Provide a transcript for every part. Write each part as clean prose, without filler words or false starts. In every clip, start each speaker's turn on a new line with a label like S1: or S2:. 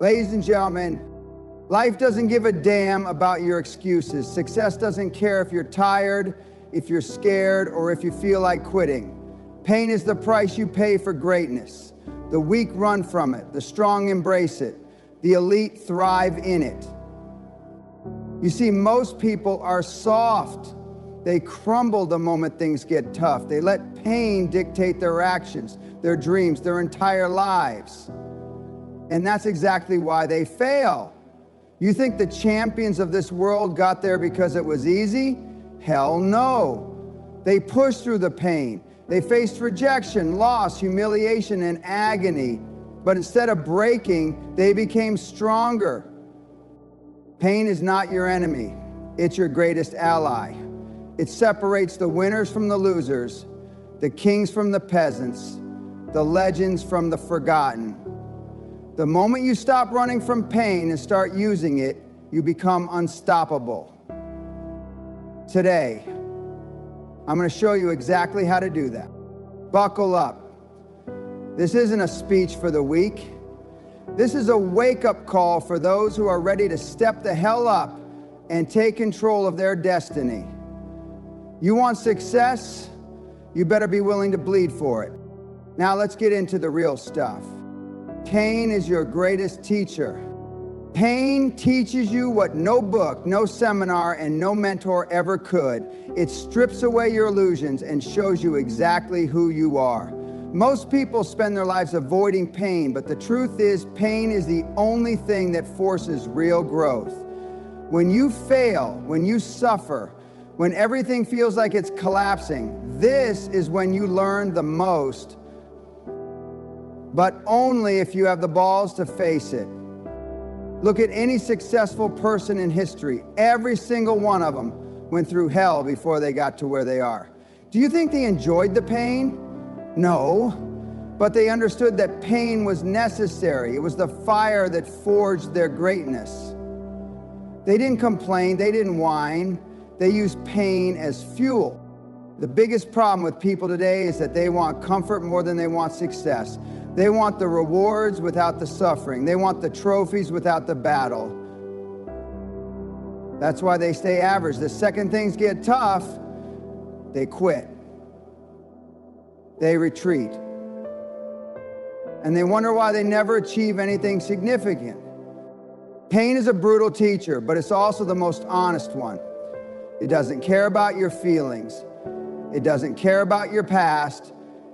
S1: Ladies and gentlemen, life doesn't give a damn about your excuses. Success doesn't care if you're tired, if you're scared, or if you feel like quitting. Pain is the price you pay for greatness. The weak run from it. The strong embrace it. The elite thrive in it. You see, most people are soft. They crumble the moment things get tough. They let pain dictate their actions, their dreams, their entire lives. And that's exactly why they fail. You think the champions of this world got there because it was easy? Hell no. They pushed through the pain. They faced rejection, loss, humiliation, and agony. But instead of breaking, they became stronger. Pain is not your enemy. It's your greatest ally. It separates the winners from the losers, the kings from the peasants, the legends from the forgotten. The moment you stop running from pain and start using it, you become unstoppable. Today, I'm going to show you exactly how to do that. Buckle up. This isn't a speech for the weak. This is a wake-up call for those who are ready to step the hell up and take control of their destiny. You want success? You better be willing to bleed for it. Now let's get into the real stuff. Pain is your greatest teacher. Pain teaches you what no book, no seminar, and no mentor ever could. It strips away your illusions and shows you exactly who you are. Most people spend their lives avoiding pain, but the truth is, pain is the only thing that forces real growth. When you fail, when you suffer, when everything feels like it's collapsing, this is when you learn the most, but only if you have the balls to face it. Look at any successful person in history. Every single one of them went through hell before they got to where they are. Do you think they enjoyed the pain? No, but they understood that pain was necessary. It was the fire that forged their greatness. They didn't complain, they didn't whine. They used pain as fuel. The biggest problem with people today is that they want comfort more than they want success. They want the rewards without the suffering. They want the trophies without the battle. That's why they stay average. The second things get tough, they quit. They retreat. And they wonder why they never achieve anything significant. Pain is a brutal teacher, but it's also the most honest one. It doesn't care about your feelings. It doesn't care about your past.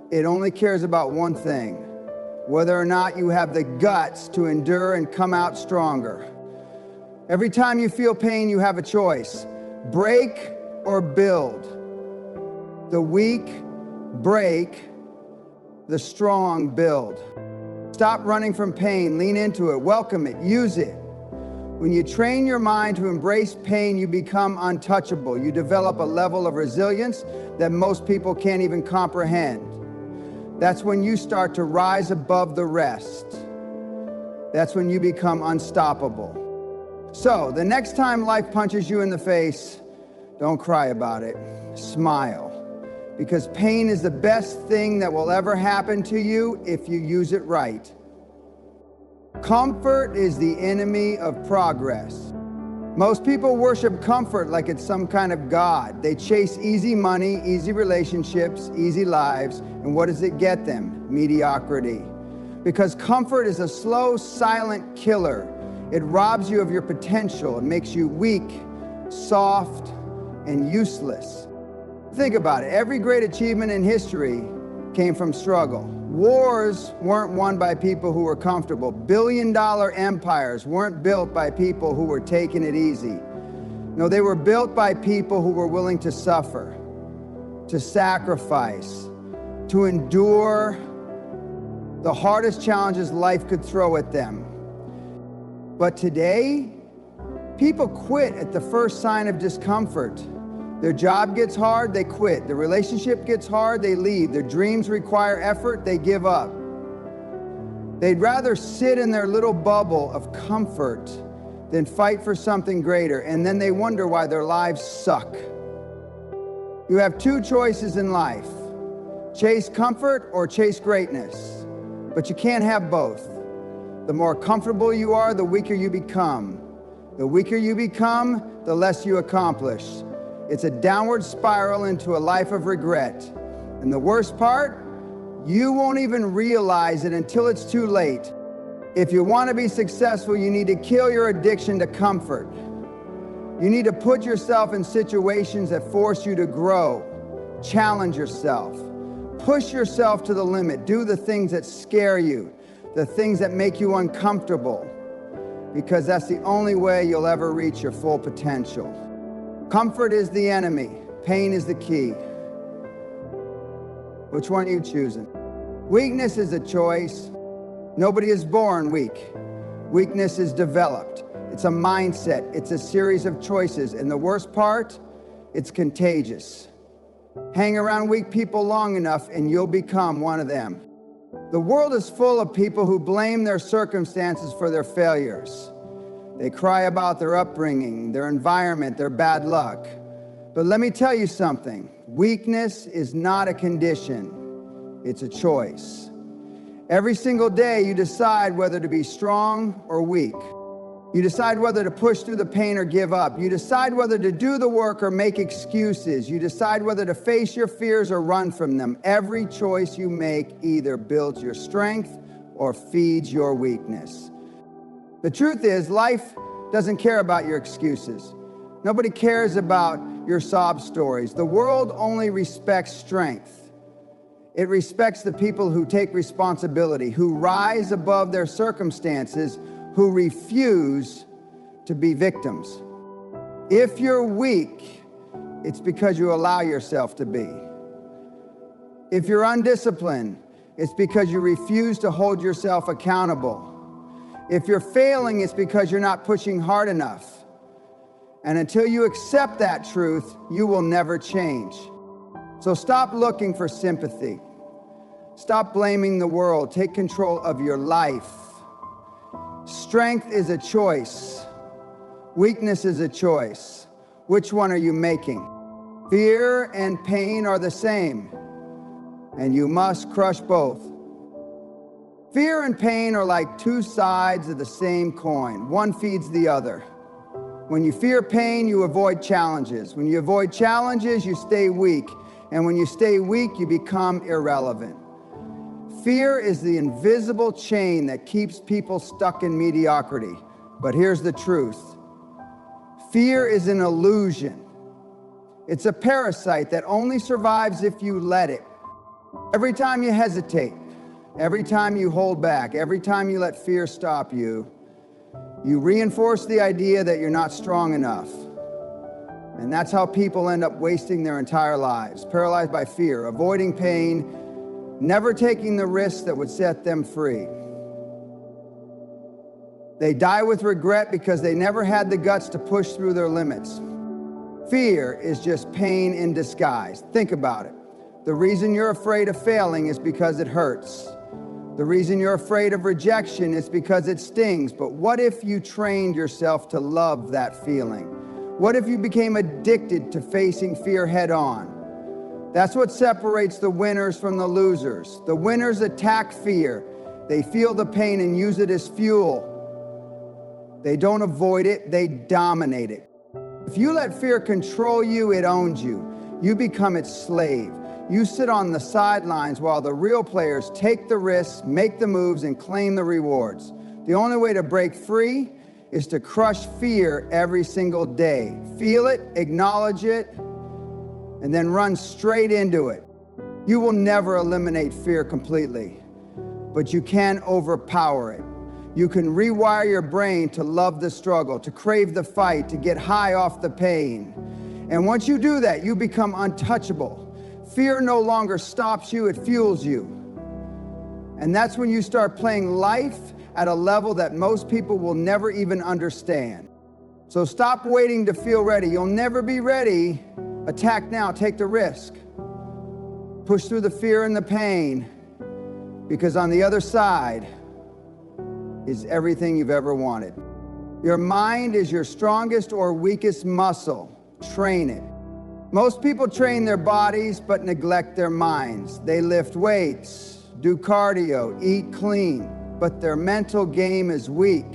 S1: It only cares about one thing: whether or not you have the guts to endure and come out stronger. Every time you feel pain, you have a choice: break or build. The weak break, the strong build. Stop running from pain, lean into it, welcome it, use it. When you train your mind to embrace pain, you become untouchable. You develop a level of resilience that most people can't even comprehend. That's when you start to rise above the rest. That's when you become unstoppable. So, the next time life punches you in the face, don't cry about it. Smile. Because pain is the best thing that will ever happen to you if you use it right. Comfort is the enemy of progress. Most people worship comfort like it's some kind of god. They chase easy money, easy relationships, easy lives, and what does it get them? Mediocrity. Because comfort is a slow, silent killer. It robs you of your potential. It makes you weak, soft, and useless. Think about it. Every great achievement in history came from struggle. Wars weren't won by people who were comfortable. Billion-dollar empires weren't built by people who were taking it easy. No, they were built by people who were willing to suffer, to sacrifice, to endure the hardest challenges life could throw at them. But today, people quit at the first sign of discomfort. Their job gets hard, they quit. Their relationship gets hard, they leave. Their dreams require effort, they give up. They'd rather sit in their little bubble of comfort than fight for something greater, and then they wonder why their lives suck. You have two choices in life: chase comfort or chase greatness. But you can't have both. The more comfortable you are, the weaker you become. The weaker you become, the less you accomplish. It's a downward spiral into a life of regret. And the worst part, you won't even realize it until it's too late. If you want to be successful, you need to kill your addiction to comfort. You need to put yourself in situations that force you to grow, challenge yourself, push yourself to the limit, do the things that scare you, the things that make you uncomfortable, because that's the only way you'll ever reach your full potential. Comfort is the enemy, pain is the key. Which one are you choosing? Weakness is a choice. Nobody is born weak. Weakness is developed. It's a mindset. It's a series of choices. And the worst part, it's contagious. Hang around weak people long enough and you'll become one of them. The world is full of people who blame their circumstances for their failures. They cry about their upbringing, their environment, their bad luck. But let me tell you something. Weakness is not a condition. It's a choice. Every single day you decide whether to be strong or weak. You decide whether to push through the pain or give up. You decide whether to do the work or make excuses. You decide whether to face your fears or run from them. Every choice you make either builds your strength or feeds your weakness. The truth is, life doesn't care about your excuses. Nobody cares about your sob stories. The world only respects strength. It respects the people who take responsibility, who rise above their circumstances, who refuse to be victims. If you're weak, it's because you allow yourself to be. If you're undisciplined, it's because you refuse to hold yourself accountable. If you're failing, it's because you're not pushing hard enough. And until you accept that truth, you will never change. So stop looking for sympathy. Stop blaming the world. Take control of your life. Strength is a choice. Weakness is a choice. Which one are you making? Fear and pain are the same, and you must crush both. Fear and pain are like two sides of the same coin. One feeds the other. When you fear pain, you avoid challenges. When you avoid challenges, you stay weak. And when you stay weak, you become irrelevant. Fear is the invisible chain that keeps people stuck in mediocrity. But here's the truth. Fear is an illusion. It's a parasite that only survives if you let it. Every time you hesitate, every time you hold back, every time you let fear stop you, you reinforce the idea that you're not strong enough. And that's how people end up wasting their entire lives, paralyzed by fear, avoiding pain, never taking the risks that would set them free. They die with regret because they never had the guts to push through their limits. Fear is just pain in disguise. Think about it. The reason you're afraid of failing is because it hurts. The reason you're afraid of rejection is because it stings. But what if you trained yourself to love that feeling? What if you became addicted to facing fear head on? That's what separates the winners from the losers. The winners attack fear. They feel the pain and use it as fuel. They don't avoid it, they dominate it. If you let fear control you, it owns you. You become its slave. You sit on the sidelines while the real players take the risks, make the moves, and claim the rewards. The only way to break free is to crush fear every single day. Feel it, acknowledge it, and then run straight into it. You will never eliminate fear completely, but you can overpower it. You can rewire your brain to love the struggle, to crave the fight, to get high off the pain. And once you do that, you become untouchable. Fear no longer stops you, it fuels you. And that's when you start playing life at a level that most people will never even understand. So stop waiting to feel ready. You'll never be ready. Attack now, take the risk. Push through the fear and the pain, because on the other side is everything you've ever wanted. Your mind is your strongest or weakest muscle. Train it. Most people train their bodies but neglect their minds. They lift weights, do cardio, eat clean. but their mental game is weak.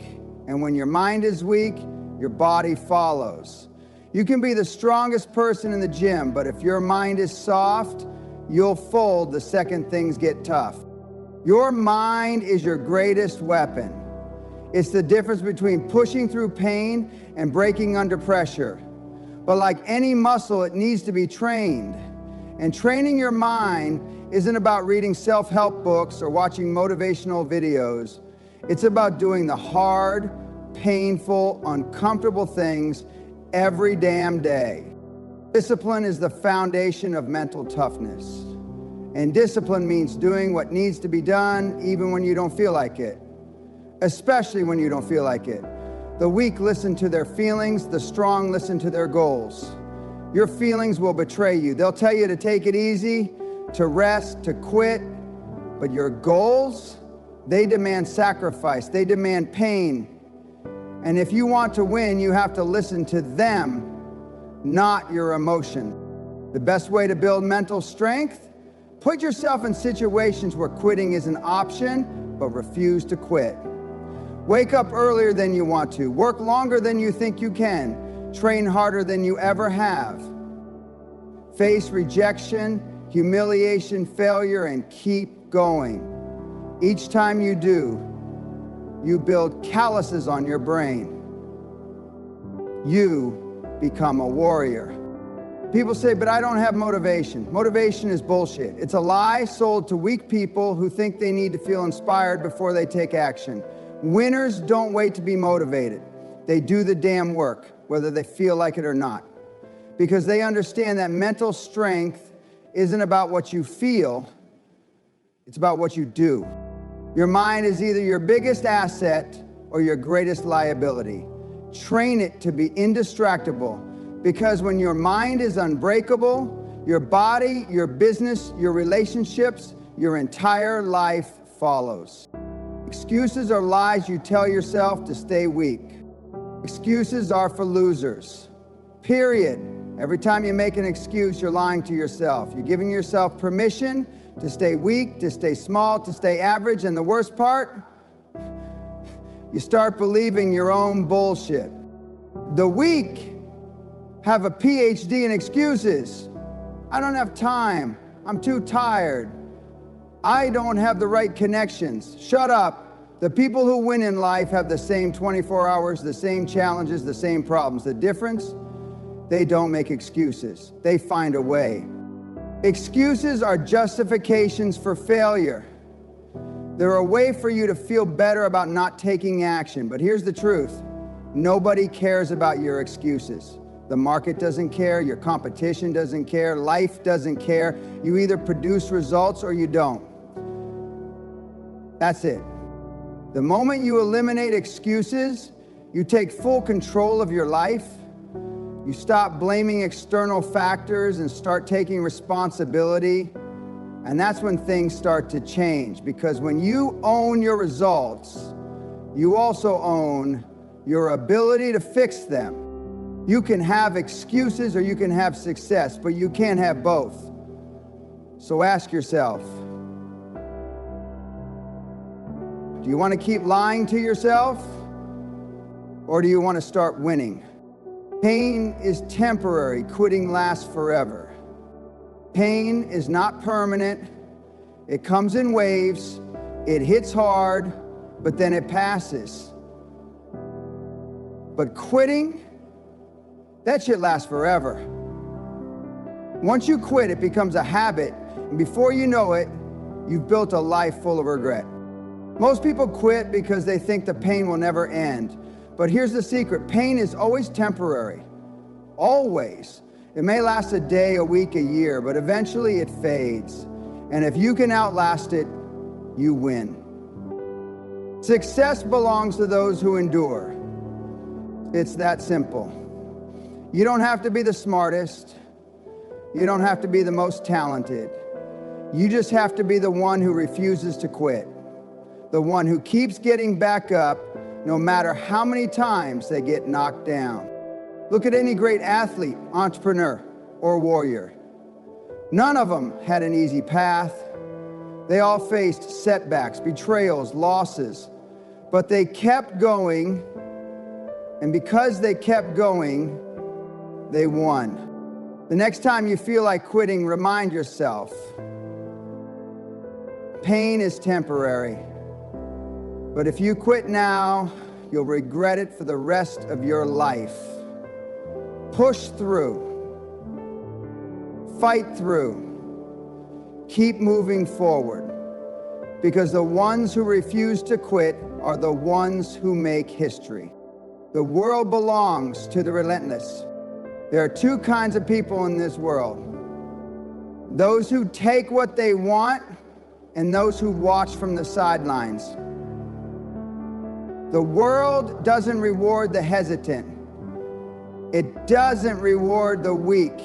S1: And when your mind is weak, your body follows. You can be the strongest person in the gym, but if your mind is soft, you'll fold the second things get tough. Your mind is your greatest weapon. It's the difference between pushing through pain and breaking under pressure. But like any muscle, it needs to be trained. And training your mind isn't about reading self-help books or watching motivational videos. It's about doing the hard, painful, uncomfortable things every damn day. Discipline is the foundation of mental toughness. And discipline means doing what needs to be done even when you don't feel like it. Especially when you don't feel like it. The weak listen to their feelings, the strong listen to their goals. Your feelings will betray you. They'll tell you to take it easy, to rest, to quit. But your goals, they demand sacrifice, they demand pain. And if you want to win, you have to listen to them, not your emotion. The best way to build mental strength? Put yourself in situations where quitting is an option, but refuse to quit. Wake up earlier than you want to. Work longer than you think you can. Train harder than you ever have. Face rejection, humiliation, failure, and keep going. Each time you do, you build calluses on your brain. You become a warrior. People say, but I don't have motivation. Motivation is bullshit. It's a lie sold to weak people who think they need to feel inspired before they take action. Winners don't wait to be motivated. They do the damn work, whether they feel like it or not. Because they understand that mental strength isn't about what you feel, it's about what you do. Your mind is either your biggest asset or your greatest liability. Train it to be indistractable, because when your mind is unbreakable, your body, your business, your relationships, your entire life follows. Excuses are lies you tell yourself to stay weak. Excuses are for losers. Period. Every time you make an excuse, you're lying to yourself. You're giving yourself permission to stay weak, to stay small, to stay average, and the worst part, you start believing your own bullshit. The weak have a PhD in excuses. I don't have time. I'm too tired. I don't have the right connections. Shut up. The people who win in life have the same 24 hours, the same challenges, the same problems. The difference? They don't make excuses. They find a way. Excuses are justifications for failure. They're a way for you to feel better about not taking action. But here's the truth. Nobody cares about your excuses. The market doesn't care. Your competition doesn't care. Life doesn't care. You either produce results or you don't. That's it. The moment you eliminate excuses, you take full control of your life. You stop blaming external factors and start taking responsibility. And that's when things start to change, because when you own your results, you also own your ability to fix them. You can have excuses or you can have success, but you can't have both. So ask yourself, do you want to keep lying to yourself, or do you want to start winning? Pain is temporary, quitting lasts forever. Pain is not permanent. It comes in waves, it hits hard, but then it passes. But quitting, that shit lasts forever. Once you quit, it becomes a habit, and before you know it, you've built a life full of regret. Most people quit because they think the pain will never end. But here's the secret, pain is always temporary. Always. It may last a day, a week, a year, but eventually it fades. And if you can outlast it, you win. Success belongs to those who endure. It's that simple. You don't have to be the smartest. You don't have to be the most talented. You just have to be the one who refuses to quit. The one who keeps getting back up no matter how many times they get knocked down. Look at any great athlete, entrepreneur, or warrior. None of them had an easy path. They all faced setbacks, betrayals, losses, but they kept going, and because they kept going, they won. The next time you feel like quitting, remind yourself, pain is temporary, but if you quit now, you'll regret it for the rest of your life. Push through, fight through, keep moving forward, because the ones who refuse to quit are the ones who make history. The world belongs to the relentless. There are two kinds of people in this world: those who take what they want and those who watch from the sidelines. The world doesn't reward the hesitant. It doesn't reward the weak.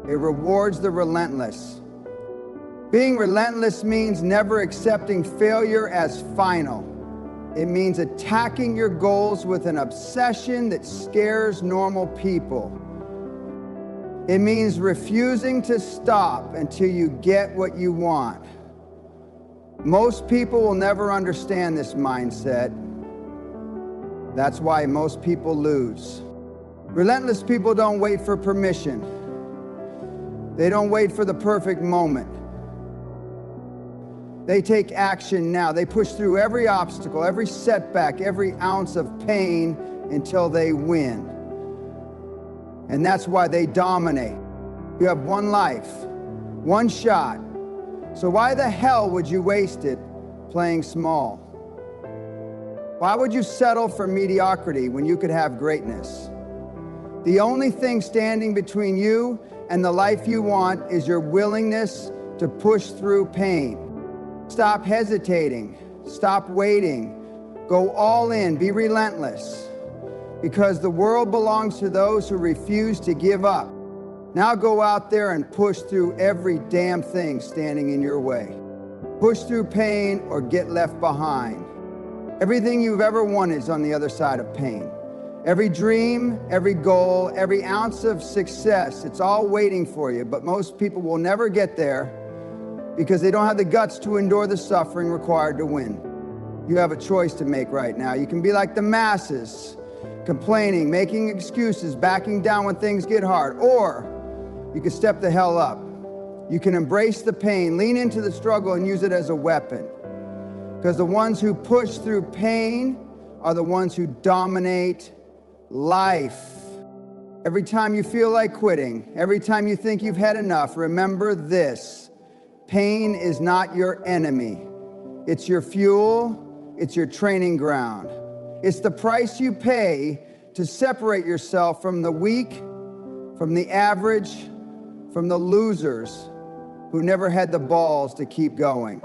S1: It rewards the relentless. Being relentless means never accepting failure as final. It means attacking your goals with an obsession that scares normal people. It means refusing to stop until you get what you want. Most people will never understand this mindset. That's why most people lose. Relentless people don't wait for permission. They don't wait for the perfect moment. They take action now. They push through every obstacle, every setback, every ounce of pain until they win. And that's why they dominate. You have one life, one shot. So why the hell would you waste it playing small? Why would you settle for mediocrity when you could have greatness? The only thing standing between you and the life you want is your willingness to push through pain. Stop hesitating. Stop waiting. Go all in. Be relentless. Because the world belongs to those who refuse to give up. Now go out there and push through every damn thing standing in your way. Push through pain or get left behind. Everything you've ever wanted is on the other side of pain. Every dream, every goal, every ounce of success, it's all waiting for you. But most people will never get there because they don't have the guts to endure the suffering required to win. You have a choice to make right now. You can be like the masses, complaining, making excuses, backing down when things get hard. Or you can step the hell up. You can embrace the pain, lean into the struggle, and use it as a weapon. Because the ones who push through pain are the ones who dominate life. Every time you feel like quitting, every time you think you've had enough, remember this: pain is not your enemy. It's your fuel, it's your training ground. It's the price you pay to separate yourself from the weak, from the average, from the losers who never had the balls to keep going.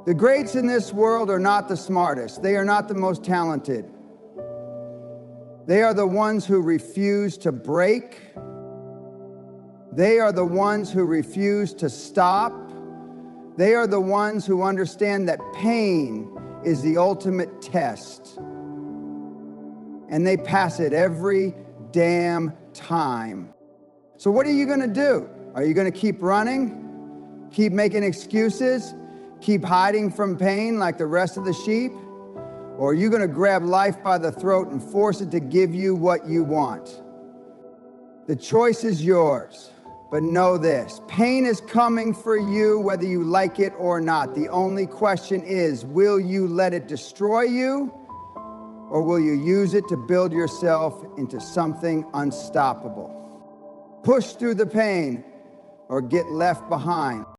S1: The greats in this world are not the smartest. They are not the most talented. They are the ones who refuse to break. They are the ones who refuse to stop. They are the ones who understand that pain is the ultimate test. And they pass it every damn time. So what are you going to do? Are you going to keep running? Keep making excuses? Keep hiding from pain like the rest of the sheep? Or are you going to grab life by the throat and force it to give you what you want? The choice is yours. But know this: pain is coming for you whether you like it or not. The only question is, will you let it destroy you, or will you use it to build yourself into something unstoppable? Push through the pain or get left behind.